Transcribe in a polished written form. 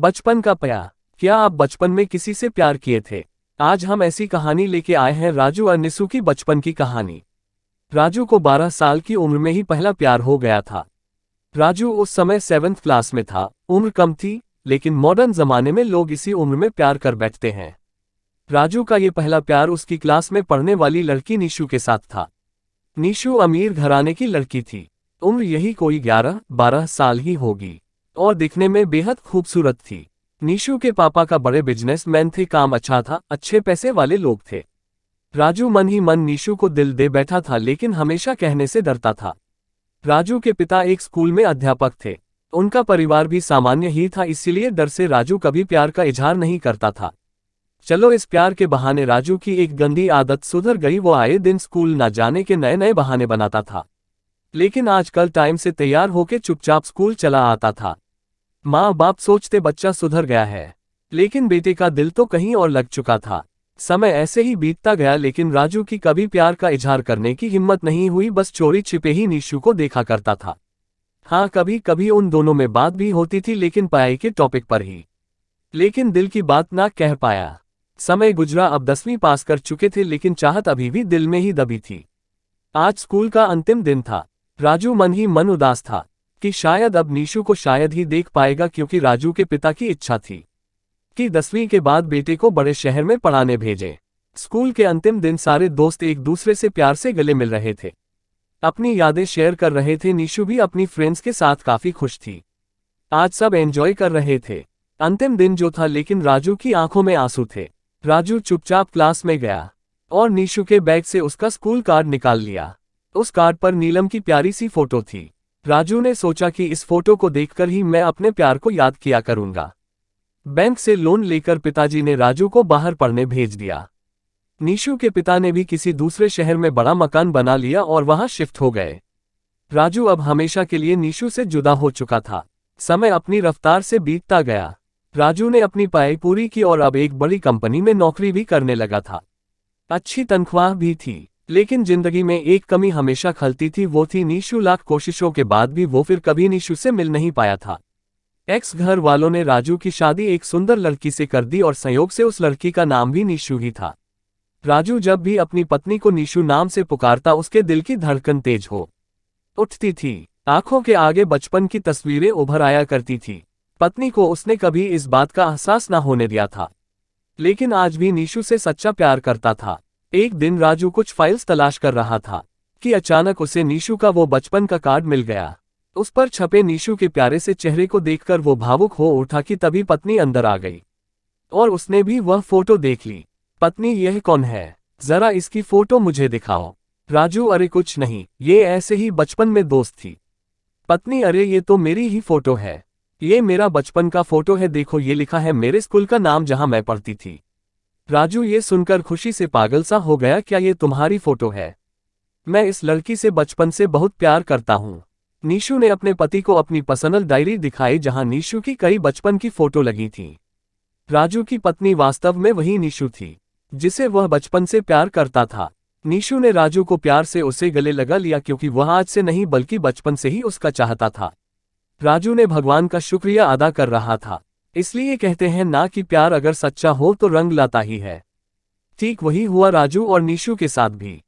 बचपन का प्यार। क्या आप बचपन में किसी से प्यार किए थे? आज हम ऐसी कहानी लेके आए हैं, राजू और निशु की बचपन की कहानी। राजू को 12 साल की उम्र में ही पहला प्यार हो गया था। राजू उस समय 7th क्लास में था। उम्र कम थी, लेकिन मॉडर्न जमाने में लोग इसी उम्र में प्यार कर बैठते हैं। राजू का ये पहला प्यार उसकी क्लास में पढ़ने वाली लड़की निशु के साथ था। निशु अमीर घराने की लड़की थी। उम्र यही कोई 11-12 साल ही होगी और दिखने में बेहद खूबसूरत थी। निशु के पापा का बड़े बिजनेसमैन थे, काम अच्छा था, अच्छे पैसे वाले लोग थे। राजू मन ही मन निशु को दिल दे बैठा था, लेकिन हमेशा कहने से डरता था। राजू के पिता एक स्कूल में अध्यापक थे। उनका परिवार भी सामान्य ही था, इसीलिए डर से राजू कभी प्यार का इजहार नहीं करता था। चलो, इस प्यार के बहाने राजू की एक गंदी आदत सुधर गई। वो आए दिन स्कूल न जाने के नए नए बहाने बनाता था, लेकिन आजकल टाइम से तैयार होकर चुपचाप स्कूल चला आता था। माँ बाप सोचते बच्चा सुधर गया है, लेकिन बेटे का दिल तो कहीं और लग चुका था। समय ऐसे ही बीतता गया, लेकिन राजू की कभी प्यार का इजहार करने की हिम्मत नहीं हुई। बस चोरी छिपे ही निशु को देखा करता था। हाँ, कभी कभी उन दोनों में बात भी होती थी, लेकिन पढ़ाई के टॉपिक पर ही। लेकिन दिल की बात ना कह पाया। समय गुजरा, अब 10वीं पास कर चुके थे, लेकिन चाहत अभी भी दिल में ही दबी थी। आज स्कूल का अंतिम दिन था। राजू मन ही मन उदास था कि शायद अब निशु को शायद ही देख पाएगा, क्योंकि राजू के पिता की इच्छा थी कि 10वीं के बाद बेटे को बड़े शहर में पढ़ाने भेजें। स्कूल के अंतिम दिन सारे दोस्त एक दूसरे से प्यार से गले मिल रहे थे, अपनी यादें शेयर कर रहे थे। निशु भी अपनी फ्रेंड्स के साथ काफी खुश थी। आज सब एंजॉय कर रहे थे। अंतिम दिन जो था, लेकिन राजू की आंखों में आंसू थे। राजू चुपचाप क्लास में गया और निशु के बैग से उसका स्कूल कार्ड निकाल लिया। उस कार्ड पर नीलम की प्यारी सी फोटो थी। राजू ने सोचा कि इस फोटो को देखकर ही मैं अपने प्यार को याद किया करूंगा। बैंक से लोन लेकर पिताजी ने राजू को बाहर पढ़ने भेज दिया। निशु के पिता ने भी किसी दूसरे शहर में बड़ा मकान बना लिया और वहां शिफ्ट हो गए। राजू अब हमेशा के लिए निशु से जुदा हो चुका था। समय अपनी रफ्तार से बीतता गया। राजू ने अपनी पढ़ाई पूरी की और अब एक बड़ी कंपनी में नौकरी भी करने लगा था। अच्छी तनख्वाह भी थी, लेकिन जिंदगी में एक कमी हमेशा खलती थी, वो थी निशु। लाख कोशिशों के बाद भी वो फिर कभी निशु से मिल नहीं पाया था। एक्स घर वालों ने राजू की शादी एक सुंदर लड़की से कर दी और संयोग से उस लड़की का नाम भी निशु ही था। राजू जब भी अपनी पत्नी को निशु नाम से पुकारता, उसके दिल की धड़कन तेज हो उठती थी। आंखों के आगे बचपन की तस्वीरें उभर आया करती थी। पत्नी को उसने कभी इस बात का एहसास न होने दिया था, लेकिन आज भी निशु से सच्चा प्यार करता था। एक दिन राजू कुछ फाइल्स तलाश कर रहा था कि अचानक उसे निशु का वो बचपन का कार्ड मिल गया। उस पर छपे निशु के प्यारे से चेहरे को देखकर वो भावुक हो उठा कि तभी पत्नी अंदर आ गई और उसने भी वह फोटो देख ली। पत्नी, यह कौन है? जरा इसकी फोटो मुझे दिखाओ। राजू, अरे कुछ नहीं, ये ऐसे ही बचपन में दोस्त थी। पत्नी, अरे ये तो मेरी ही फोटो है। ये मेरा बचपन का फोटो है, देखो ये लिखा है मेरे स्कूल का नाम जहां मैं पढ़ती थी। राजू ये सुनकर खुशी से पागल सा हो गया। क्या ये तुम्हारी फोटो है? मैं इस लड़की से बचपन से बहुत प्यार करता हूँ। निशु ने अपने पति को अपनी पर्सनल डायरी दिखाई, जहां निशु की कई बचपन की फोटो लगी थी। राजू की पत्नी वास्तव में वही निशु थी जिसे वह बचपन से प्यार करता था। निशु ने राजू को प्यार से उसे गले लगा लिया, क्योंकि वह आज से नहीं बल्कि बचपन से ही उसका चाहता था। राजू ने भगवान का शुक्रिया अदा कर रहा था। इसलिए कहते हैं ना कि प्यार अगर सच्चा हो तो रंग लाता ही है। ठीक वही हुआ राजू और निशु के साथ भी।